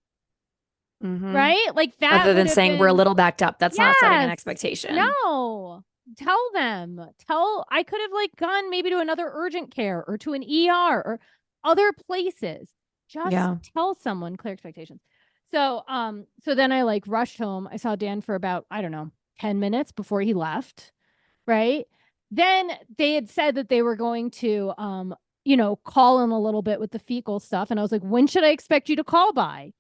Speaker 2: Right? Like that.
Speaker 1: Rather than saying we're a little backed up. That's not setting an expectation.
Speaker 2: No. Tell them. I could have like gone maybe to another urgent care or to an ER or other places. Just tell someone clear expectations. So then I like rushed home. I saw Dan for about, I don't know, 10 minutes before he left. Right. Then they had said that they were going to, you know, call in a little bit with the fecal stuff. And I was like, when should I expect you to call by?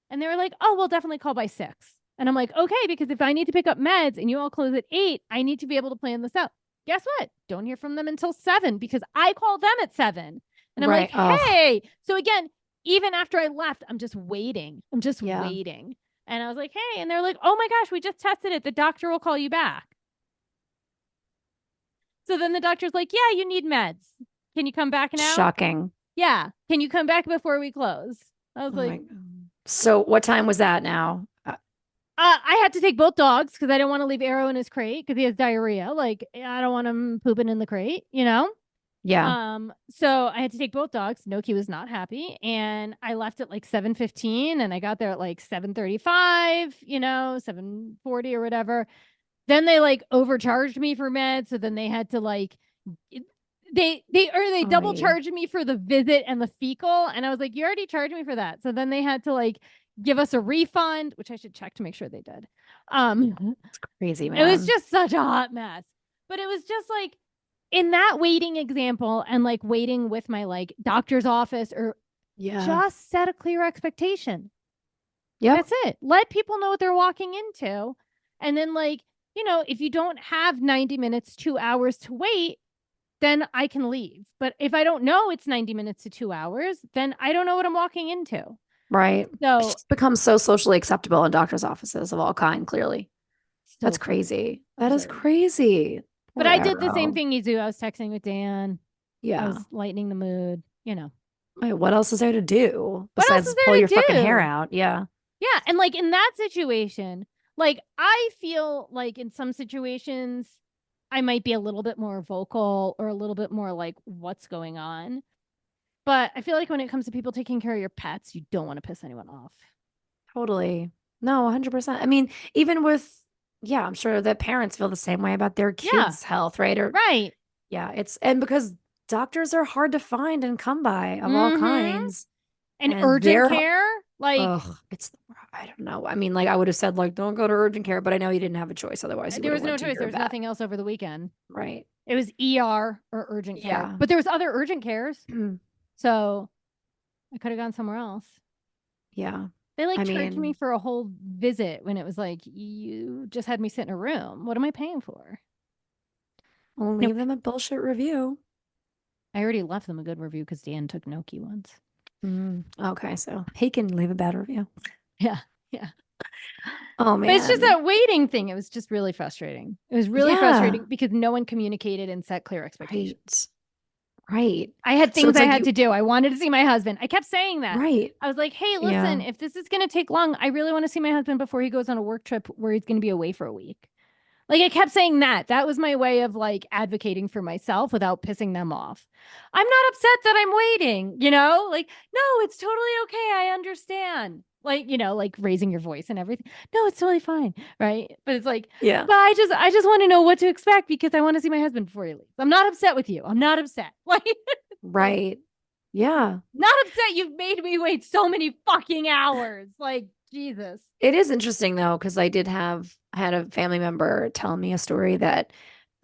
Speaker 2: And they were like, oh, we'll definitely call by 6. And I'm like, okay, because if I need to pick up meds and you all close at 8, I need to be able to plan this out. Guess what? Don't hear from them until 7 because I called them at 7. And I'm like, hey. So again, even after I left, I'm just waiting. Waiting. And I was like, hey. And they're like, oh my gosh, we just tested it. The doctor will call you back. So then the doctor's like, yeah, you need meds. Can you come back now?
Speaker 1: Shocking.
Speaker 2: Yeah. Can you come back before we close? I was like,
Speaker 1: so what time was that now?
Speaker 2: I had to take both dogs because I didn't want to leave Arrow in his crate because he has diarrhea. Like, I don't want him pooping in the crate, you know?
Speaker 1: Yeah.
Speaker 2: So I had to take both dogs. Noki was not happy. And I left at like 7:15 and I got there at like 7:35, you know, 7:40 or whatever. Then they like overcharged me for meds. So then they had to like, they double
Speaker 1: Oy.
Speaker 2: charged me for the visit and the fecal. And I was like, you already charged me for that. So then they had to like give us a refund, which I should check to make sure they did.
Speaker 1: It's crazy,
Speaker 2: It was
Speaker 1: man.
Speaker 2: just such a hot mess. But it was just like in that waiting example and like waiting with my like doctor's office or
Speaker 1: Yeah.
Speaker 2: just set a clear expectation.
Speaker 1: Yep.
Speaker 2: That's it. Let people know what they're walking into. And then like, if you don't have 90 minutes, 2 hours to wait, then I can leave. But if I don't know it's 90 minutes to 2 hours, then I don't know what I'm walking into.
Speaker 1: Right. It's
Speaker 2: So
Speaker 1: just become so socially acceptable in doctor's offices of all kind, clearly.
Speaker 2: so
Speaker 1: That's crazy. That is
Speaker 2: absurd.
Speaker 1: crazy.
Speaker 2: But
Speaker 1: Poor
Speaker 2: I did the same
Speaker 1: Arrow.
Speaker 2: thing you do. I was texting with Dan. I
Speaker 1: Yeah.
Speaker 2: was lightening the mood.
Speaker 1: Wait, what else is there to do
Speaker 2: What else is
Speaker 1: besides pull
Speaker 2: there
Speaker 1: your
Speaker 2: to
Speaker 1: fucking hair
Speaker 2: do?
Speaker 1: out? Yeah.
Speaker 2: Yeah. And like in that situation, like I feel like in some situations, I might be a little bit more vocal or a little bit more like what's going on. But I feel like when it comes to people taking care of your pets, you don't want to piss anyone off.
Speaker 1: Totally. No, 100%. I mean, even with, yeah, I'm sure that parents feel the same way about their
Speaker 2: Yeah.
Speaker 1: kids' health, right? Or,
Speaker 2: Right.
Speaker 1: yeah, and because doctors are hard to find and come by of all
Speaker 2: Mm-hmm.
Speaker 1: kinds.
Speaker 2: And
Speaker 1: And
Speaker 2: urgent
Speaker 1: they're,
Speaker 2: care, like
Speaker 1: I don't know. I mean, like, I would have said, like, don't go to urgent care, but I know you didn't have a choice. Otherwise, you
Speaker 2: there
Speaker 1: would have
Speaker 2: was no
Speaker 1: went to
Speaker 2: choice. There
Speaker 1: your
Speaker 2: was
Speaker 1: vet.
Speaker 2: nothing else over the weekend.
Speaker 1: Right.
Speaker 2: It was ER or urgent care.
Speaker 1: Yeah.
Speaker 2: But there was other urgent cares. So I could have gone somewhere else.
Speaker 1: Yeah.
Speaker 2: They like
Speaker 1: I
Speaker 2: charged me
Speaker 1: mean,
Speaker 2: for a whole visit when it was like, you just had me sit in a room. What am I paying for?
Speaker 1: we'll
Speaker 2: No,
Speaker 1: leave them a bullshit review.
Speaker 2: I already left them a good review because Dan took Noki once.
Speaker 1: Okay, so he can leave a bad review.
Speaker 2: Yeah. Yeah.
Speaker 1: Oh
Speaker 2: But it's just
Speaker 1: man.
Speaker 2: that waiting thing. It was just really frustrating. It was really
Speaker 1: Yeah.
Speaker 2: frustrating because no one communicated and set clear expectations.
Speaker 1: Right. Right.
Speaker 2: I had
Speaker 1: So
Speaker 2: things
Speaker 1: it's
Speaker 2: I
Speaker 1: like
Speaker 2: had
Speaker 1: you,
Speaker 2: to do. I wanted to see my husband. I kept saying that.
Speaker 1: right.
Speaker 2: I was like, hey, listen,
Speaker 1: Yeah.
Speaker 2: if this is going to take long, I really want to see my husband before he goes on a work trip where he's going to be away for a week. Like I kept saying that. That was my way of like advocating for myself without pissing them off. I'm not upset that I'm waiting. Like, no, it's totally okay. I understand. Like raising your voice and everything. No, it's totally fine. Right. But it's like,
Speaker 1: Yeah.
Speaker 2: but I just want to know what to expect because I want to see my husband before he leaves. I'm not upset with you. I'm not upset. Like,
Speaker 1: Right. Yeah.
Speaker 2: not upset you've made me wait so many fucking hours. Like, Jesus.
Speaker 1: It is interesting though, because I had a family member tell me a story that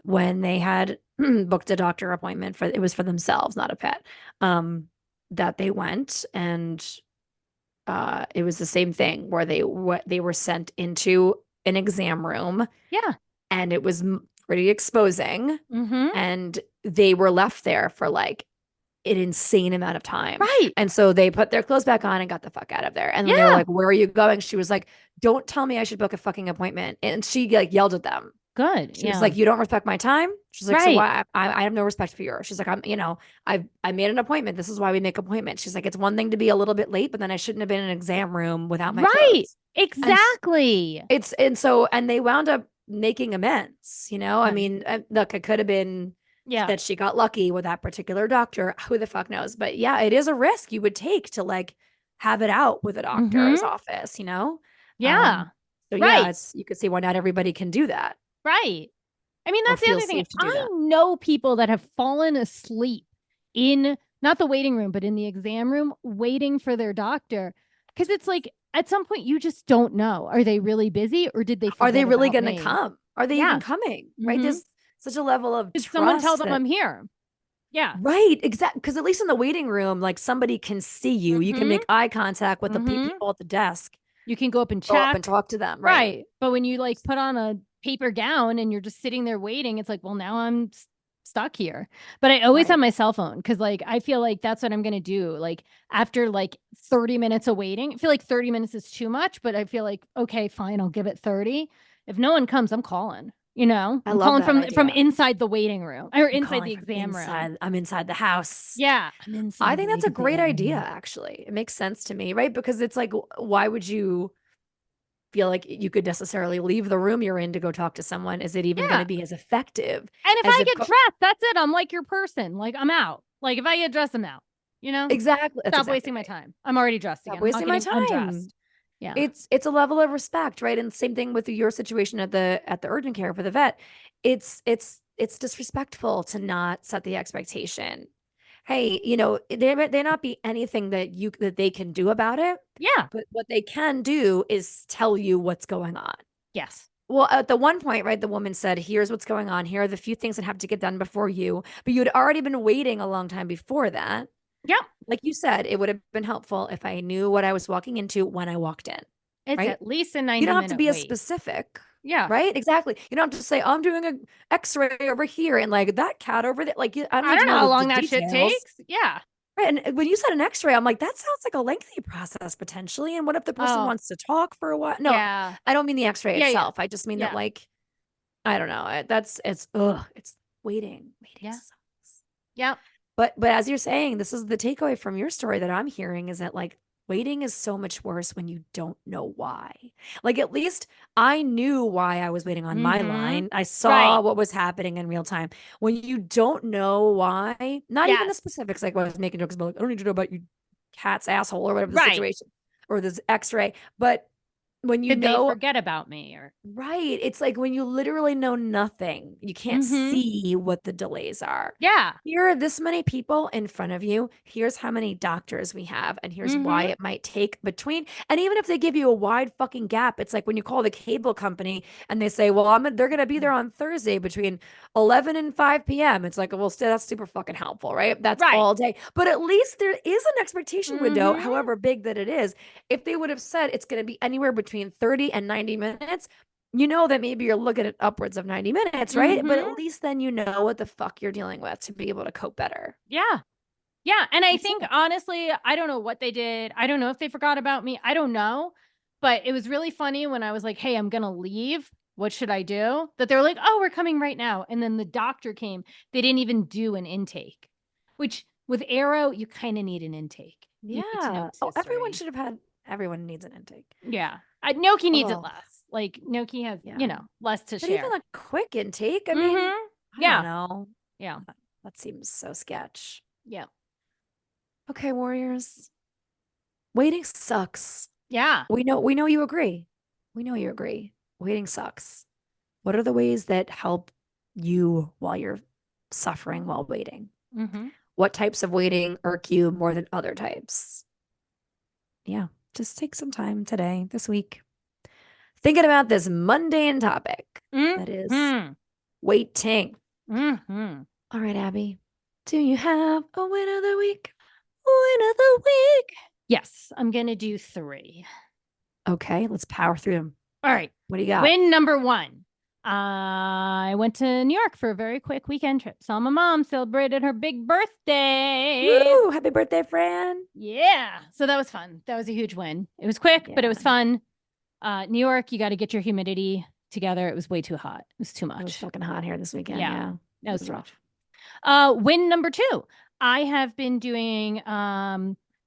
Speaker 1: when they had booked a doctor appointment for it was for themselves, not a pet. Um, that they went and it was the same thing where they were sent into an exam room
Speaker 2: Yeah.
Speaker 1: and it was pretty exposing
Speaker 2: Mm-hmm.
Speaker 1: and they were left there for like an insane amount of time.
Speaker 2: Right.
Speaker 1: And so they put their clothes back on and got the fuck out of there. And when they were
Speaker 2: Yeah.
Speaker 1: like, "Where are you going?" She was like, "Don't tell me I should book a fucking appointment." And she like yelled at them.
Speaker 2: Good.
Speaker 1: She was
Speaker 2: Yeah.
Speaker 1: like, "You don't respect my time." She's like, "So
Speaker 2: Right.
Speaker 1: why? I have no respect for yours." She's like, I made an appointment. This is why we make appointments." She's like, "It's one thing to be a little bit late, but then I shouldn't have been in an exam room without my
Speaker 2: Right.
Speaker 1: clothes." And
Speaker 2: Exactly.
Speaker 1: and they wound up making amends. I
Speaker 2: Good.
Speaker 1: mean, look, it could have been
Speaker 2: Yeah.
Speaker 1: that she got lucky with that particular doctor. Who the fuck knows? But yeah, it is a risk you would take to like have it out with a doctor's
Speaker 2: Mm-hmm.
Speaker 1: office.
Speaker 2: Yeah.
Speaker 1: So yeah,
Speaker 2: Right.
Speaker 1: you could see why not everybody can do that
Speaker 2: Right. I mean,
Speaker 1: or
Speaker 2: that's the
Speaker 1: feel
Speaker 2: other thing.
Speaker 1: safe to do
Speaker 2: I
Speaker 1: that.
Speaker 2: know people that have fallen asleep in not the waiting room, but in the exam room waiting for their doctor. Because it's like at some point you just don't know. Are they really busy or did they
Speaker 1: Are they
Speaker 2: forget
Speaker 1: really
Speaker 2: about
Speaker 1: going to
Speaker 2: me?
Speaker 1: come? Are they even
Speaker 2: Yeah.
Speaker 1: coming? Right?
Speaker 2: Mm-hmm.
Speaker 1: There's such a level of
Speaker 2: Did someone tell
Speaker 1: trust
Speaker 2: them
Speaker 1: that
Speaker 2: I'm here? Yeah.
Speaker 1: right, exactly. Because at least in the waiting room, like somebody can see you. You can
Speaker 2: Mm-hmm.
Speaker 1: make eye contact with the
Speaker 2: Mm-hmm.
Speaker 1: people at the desk.
Speaker 2: You can go up and
Speaker 1: Go up and
Speaker 2: check.
Speaker 1: talk to them. Right.
Speaker 2: Right. But when you like put on a paper gown and you're just sitting there waiting, it's like, well, now I'm stuck here. But I always have
Speaker 1: Right.
Speaker 2: my cell phone because like I feel like that's what I'm gonna do. Like after like 30 minutes of waiting, I feel like 30 minutes is too much, but I feel like, okay, fine, I'll give it 30. If no one comes, I'm calling.
Speaker 1: I
Speaker 2: I'm
Speaker 1: love
Speaker 2: calling
Speaker 1: that
Speaker 2: from
Speaker 1: idea.
Speaker 2: inside the waiting room or
Speaker 1: I'm
Speaker 2: inside
Speaker 1: calling
Speaker 2: the
Speaker 1: from
Speaker 2: exam room.
Speaker 1: inside. I'm inside the house.
Speaker 2: Yeah, I'm
Speaker 1: I
Speaker 2: inside
Speaker 1: think
Speaker 2: the
Speaker 1: that's a great idea,
Speaker 2: exam.
Speaker 1: actually. It makes sense to me, right? Because it's like, why would you feel like you could necessarily leave the room you're in to go talk to someone? Is it even going
Speaker 2: Yeah.
Speaker 1: to be as effective
Speaker 2: And if
Speaker 1: as
Speaker 2: I
Speaker 1: if,
Speaker 2: get dressed, that's it. I'm like your person. Like I'm out. Like if I get dressed, I'm out.
Speaker 1: exactly, that's
Speaker 2: Stop
Speaker 1: exactly
Speaker 2: wasting my
Speaker 1: right.
Speaker 2: time. I'm already dressed
Speaker 1: Stop
Speaker 2: again. I'm not
Speaker 1: wasting my
Speaker 2: getting
Speaker 1: time.
Speaker 2: undressed. Yeah.
Speaker 1: It's a level of respect, right? And same thing with your situation at the urgent care for the vet. It's disrespectful to not set the expectation. Hey, there not be anything that they can do about it,
Speaker 2: Yeah.
Speaker 1: but what they can do is tell you what's going on.
Speaker 2: Yes.
Speaker 1: Well, at the one point, right, the woman said, "Here's what's going on. Here are the few things that have to get done before you." But you'd already been waiting a long time before that.
Speaker 2: Yep.
Speaker 1: Like you said, it would have been helpful if I knew what I was walking into when I walked in,
Speaker 2: It's
Speaker 1: right?
Speaker 2: at least a
Speaker 1: You
Speaker 2: 90
Speaker 1: don't have to
Speaker 2: minute
Speaker 1: be as
Speaker 2: wait.
Speaker 1: specific,
Speaker 2: Yeah.
Speaker 1: right? Exactly. You don't have to say, I'm doing an X-ray over here and like that cat over there. Like, I don't
Speaker 2: I
Speaker 1: need to
Speaker 2: don't know
Speaker 1: know
Speaker 2: how
Speaker 1: the
Speaker 2: long that shit
Speaker 1: details.
Speaker 2: takes. Yeah.
Speaker 1: Right. And when you said an X-ray, I'm like, that sounds like a lengthy process potentially. And what if the person
Speaker 2: Oh,
Speaker 1: wants to talk for a while? No,
Speaker 2: yeah.
Speaker 1: I don't mean the X-ray
Speaker 2: Yeah. Yeah.
Speaker 1: itself. I just mean that
Speaker 2: Yeah.
Speaker 1: like, I don't know. It's waiting. Waiting
Speaker 2: Yeah.
Speaker 1: sucks.
Speaker 2: Yeah.
Speaker 1: But as you're saying, this is the takeaway from your story that I'm hearing is that like waiting is so much worse when you don't know why. Like at least I knew why I was waiting on my
Speaker 2: Mm-hmm.
Speaker 1: line. I saw
Speaker 2: Right.
Speaker 1: what was happening in real time. When you don't know why, not even the
Speaker 2: Yes.
Speaker 1: specifics, like I was making jokes about, like, I don't need to know about you cat's asshole or whatever the
Speaker 2: Right.
Speaker 1: situation or this x-ray. But when you
Speaker 2: Did they
Speaker 1: know
Speaker 2: forget about me or?
Speaker 1: right. It's like when you literally know nothing, you can't
Speaker 2: Mm-hmm.
Speaker 1: see what the delays are.
Speaker 2: Yeah.
Speaker 1: Here are this many people in front of you. Here's how many doctors we have, and here's why
Speaker 2: Mm-hmm.
Speaker 1: it might take between. And even if they give you a wide fucking gap, it's like when you call the cable company and they say, "Well, they're gonna be there on Thursday between 11 and 5 p.m." It's like, well, still, that's super fucking helpful, right? That's
Speaker 2: Right.
Speaker 1: all day. But at least there is an expectation window,
Speaker 2: Mm-hmm.
Speaker 1: however big that it is. If they would have said it's gonna be anywhere between 30 and 90 minutes, you know that maybe you're looking at upwards of 90 minutes, right? But
Speaker 2: Mm-hmm.
Speaker 1: at least then you know what the fuck you're dealing with to be able to cope better.
Speaker 2: Yeah. Yeah. And I
Speaker 1: That's
Speaker 2: think
Speaker 1: it.
Speaker 2: honestly, I don't know what they did. I don't know if they forgot about me. I don't know. But it was really funny when I was like, hey, I'm gonna leave. What should I do? That they were like, oh, we're coming right now. And then the doctor came. They didn't even do an intake, which with Arrow, you kind of need an intake. You need to know
Speaker 1: Yeah.
Speaker 2: its
Speaker 1: Oh,
Speaker 2: history.
Speaker 1: everyone needs an intake.
Speaker 2: Yeah. Noki needs it
Speaker 1: Oh,
Speaker 2: less. Like Noki has,
Speaker 1: yeah.
Speaker 2: less to
Speaker 1: But even
Speaker 2: share.
Speaker 1: a quick intake, I mean,
Speaker 2: Mm-hmm.
Speaker 1: I don't
Speaker 2: Yeah.
Speaker 1: know.
Speaker 2: Yeah.
Speaker 1: That seems so sketch.
Speaker 2: Yeah.
Speaker 1: Okay, warriors. Waiting sucks.
Speaker 2: Yeah.
Speaker 1: We know you agree. We know you agree. Waiting sucks. What are the ways that help you while you're suffering while waiting?
Speaker 2: Mm-hmm.
Speaker 1: What types of waiting irk you more than other types? Yeah, just take some time today, this week, thinking about this mundane topic that is
Speaker 2: Mm-hmm.
Speaker 1: waiting.
Speaker 2: Mm-hmm.
Speaker 1: All right, Abby, do you have a win of the week? Win of the week.
Speaker 2: Yes, I'm gonna do 3.
Speaker 1: Okay, let's power through them.
Speaker 2: All right.
Speaker 1: What do you got?
Speaker 2: Win number 1. I went to New York for a very quick weekend trip. Saw my mom, celebrated her big birthday.
Speaker 1: Woo! Happy birthday, Fran.
Speaker 2: Yeah. So that was fun. That was a huge win. It was quick, but it
Speaker 1: Yeah,
Speaker 2: was fun. New York, you got to get your humidity together. It was way too hot. It was too
Speaker 1: it was
Speaker 2: much.
Speaker 1: fucking hot here this weekend.
Speaker 2: Yeah.
Speaker 1: Yeah,
Speaker 2: That was
Speaker 1: it was rough.
Speaker 2: Win number 2. I have been doing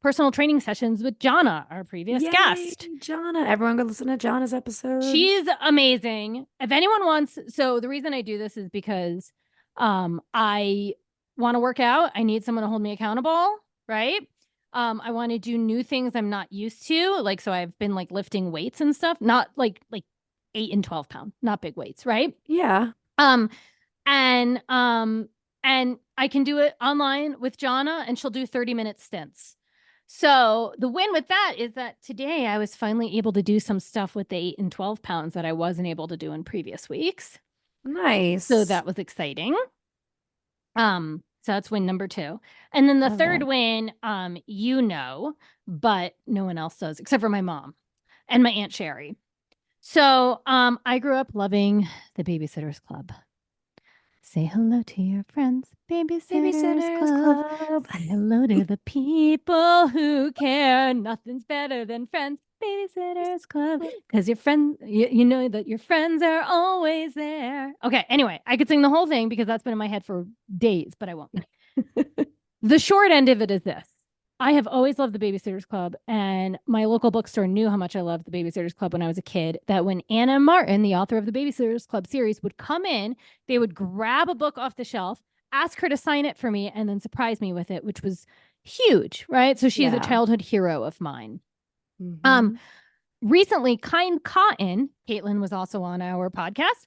Speaker 2: personal training sessions with Jonna, our previous
Speaker 1: Yay,
Speaker 2: guest.
Speaker 1: Jonna. Everyone go listen to Jonna's episode.
Speaker 2: She's amazing. If anyone wants, so the reason I do this is because I want to work out. I need someone to hold me accountable, right? I want to do new things I'm not used to. Like, so I've been like lifting weights and stuff, not like 8 and 12 pound, not big weights, right?
Speaker 1: Yeah.
Speaker 2: Um, and I can do it online with Jonna and she'll do 30-minute stints. So the win with that is that today I was finally able to do some stuff with the 8 and 12 pounds that I wasn't able to do in previous weeks.
Speaker 1: Nice.
Speaker 2: So that was exciting. So that's win number 2. And then the
Speaker 1: Love
Speaker 2: third
Speaker 1: that.
Speaker 2: win, but no one else does except for my mom and my Aunt Sherry. So I grew up loving the Babysitters Club. Say hello to your friends, Babysitters Club. Say hello to the people who care. Nothing's better than friends, Babysitters Club. Because your friends, you know that your friends are always there. Okay, anyway, I could sing the whole thing because that's been in my head for days, but I won't. The short end of it is this. I have always loved the Babysitters Club, and my local bookstore knew how much I loved the Babysitters Club when I was a kid. That when Anna Martin, the author of the Babysitters Club series, would come in, they would grab a book off the shelf, ask her to sign it for me, and then surprise me with it, which was huge, right? So she's a
Speaker 1: Yeah.
Speaker 2: childhood hero of mine.
Speaker 1: Mhm.
Speaker 2: recently, Kind Cotton, Caitlin was also on our podcast,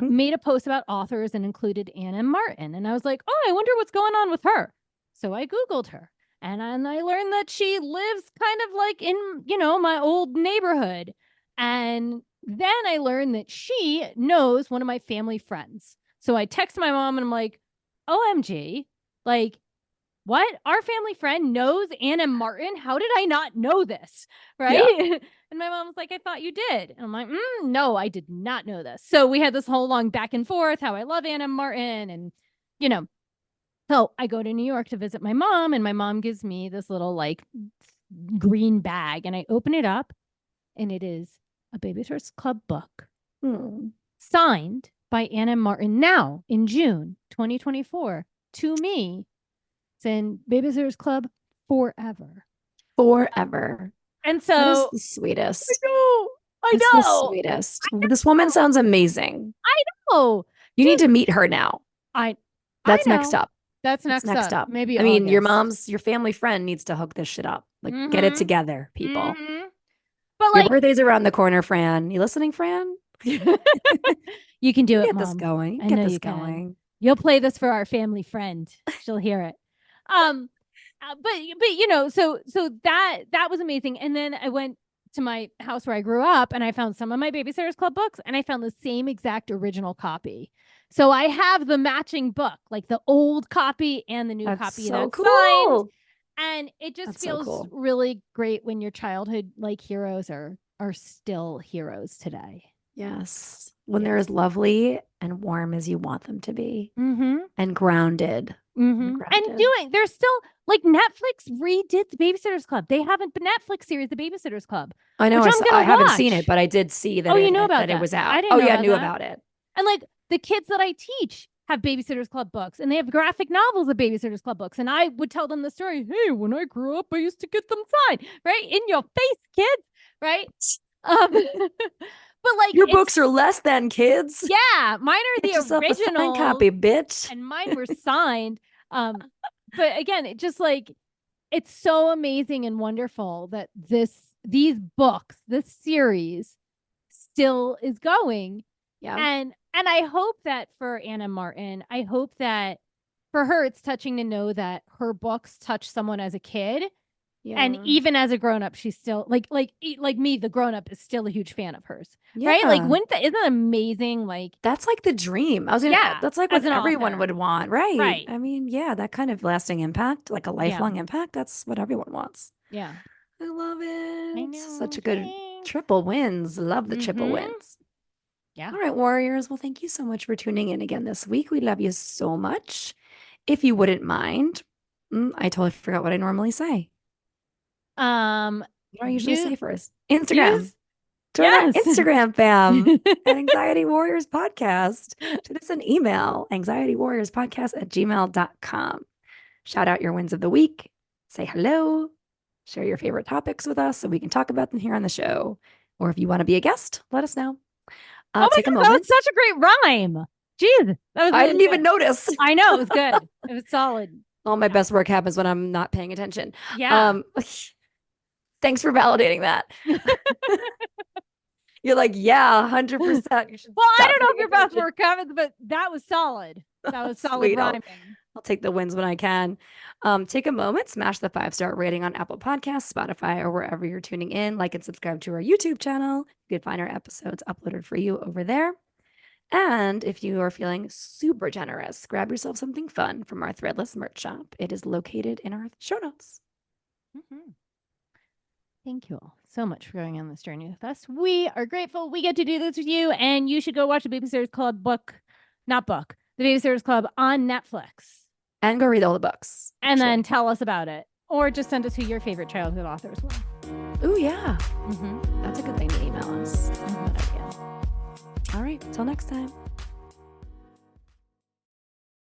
Speaker 2: made a post about authors and included Anna Martin. And I was like, oh, I wonder what's going on with her. So I Googled her. And I learned that she lives kind of like in, my old neighborhood. And then I learned that she knows one of my family friends. So I text my mom and I'm like, OMG, like, what? Our family friend knows Anna Martin? How did I not know this? Right? Yeah. And my mom was like, I thought you did. And I'm like, no, I did not know this. So we had this whole long back and forth, how I love Anna Martin. And, so I go to New York to visit my mom, and my mom gives me this little like green bag, and I open it up, and it is a Babysitter's Club book signed by Anna Martin now in June 2024 to me. It's in Babysitter's Club forever.
Speaker 1: Forever.
Speaker 2: And so
Speaker 1: that is the sweetest.
Speaker 2: I know.
Speaker 1: The sweetest. This woman sounds amazing.
Speaker 2: I know.
Speaker 1: You need to meet her now. That's next up.
Speaker 2: That's next up. Maybe
Speaker 1: I mean, your family friend needs to hook this shit up. Like, get it together, people. But your birthday's around the corner, Fran. You listening, Fran?
Speaker 2: You can do it,
Speaker 1: Get
Speaker 2: Mom.
Speaker 1: this going. Get this going.
Speaker 2: You'll play this for our family friend. She'll hear it. But so that was amazing. And then I went to my house where I grew up, and I found some of my Babysitter's Club books, and I found the same exact original copy. So I have the matching book, like the old copy and the new copy that's cool. Signed. And it just feels really great when your childhood like heroes are still heroes today.
Speaker 1: Yes. When they're as lovely and warm as you want them to be. And grounded.
Speaker 2: And they're still like Netflix redid the Babysitter's Club. They haven't the Netflix series, the Babysitter's Club.
Speaker 1: I know. I haven't seen it, but I did see that.
Speaker 2: Oh, you know about that?
Speaker 1: It was out.
Speaker 2: I didn't know
Speaker 1: I knew about it.
Speaker 2: And like the kids that I teach have Babysitter's Club books, and they have graphic novels of Babysitter's Club books. And I would tell them the story. Hey, when I grew up, I used to get them signed, right? In your face, kids, right? But like
Speaker 1: your books are less than kids.
Speaker 2: Yeah, mine are the original
Speaker 1: copy, bitch.
Speaker 2: And mine were signed. But again, it just like it's so amazing and wonderful that these books, this series still is going.
Speaker 1: Yeah.
Speaker 2: And I hope that for Anna Martin, I hope that for her, it's touching to know that her books touch someone as a kid. Yeah. And even as a grown-up, she's still like me, the grown-up is still a huge fan of hers. Yeah. Right? Like, isn't that amazing? Like,
Speaker 1: that's like the dream. That's like what everyone would want, right? Right. I mean, yeah, that kind of lasting impact, like a lifelong impact, that's what everyone wants.
Speaker 2: Yeah.
Speaker 1: I love it. I know. Such a good triple wins. Love the triple wins.
Speaker 2: Yeah.
Speaker 1: All right, Warriors. Well, thank you so much for tuning in again this week. We love you so much. If you wouldn't mind, I totally forgot what I normally say. What do I usually say first? Instagram. Join our Instagram fam at Anxiety Warriors Podcast. Send us an email, anxietywarriorspodcast@gmail.com. Shout out your wins of the week. Say hello. Share your favorite topics with us so we can talk about them here on the show. Or if you want to be a guest, let us know. Take a moment.
Speaker 2: That was such a great rhyme. Jeez.
Speaker 1: I didn't even notice.
Speaker 2: I know. It was good. It was solid.
Speaker 1: All my best work happens when I'm not paying attention.
Speaker 2: Yeah.
Speaker 1: Thanks for validating that. You're like, yeah, 100%.
Speaker 2: Well, I don't know if your best work happens, but that was solid. That was solid rhyming.
Speaker 1: I'll take the wins when I can. Take a moment, smash the 5-star rating on Apple Podcasts, Spotify, or wherever you're tuning in. Like and subscribe to our YouTube channel. You can find our episodes uploaded for you over there. And if you are feeling super generous, grab yourself something fun from our Threadless merch shop. It is located in our show notes.
Speaker 2: Thank you all so much for going on this journey with us. We are grateful we get to do this with you, and you should go watch the Babysitter's Club the Babysitter's Club on Netflix.
Speaker 1: And go read all the books.
Speaker 2: And then tell us about it. Or just send us who your favorite childhood authors were.
Speaker 1: Oh, yeah. That's a good thing to email us. All right. Till next time.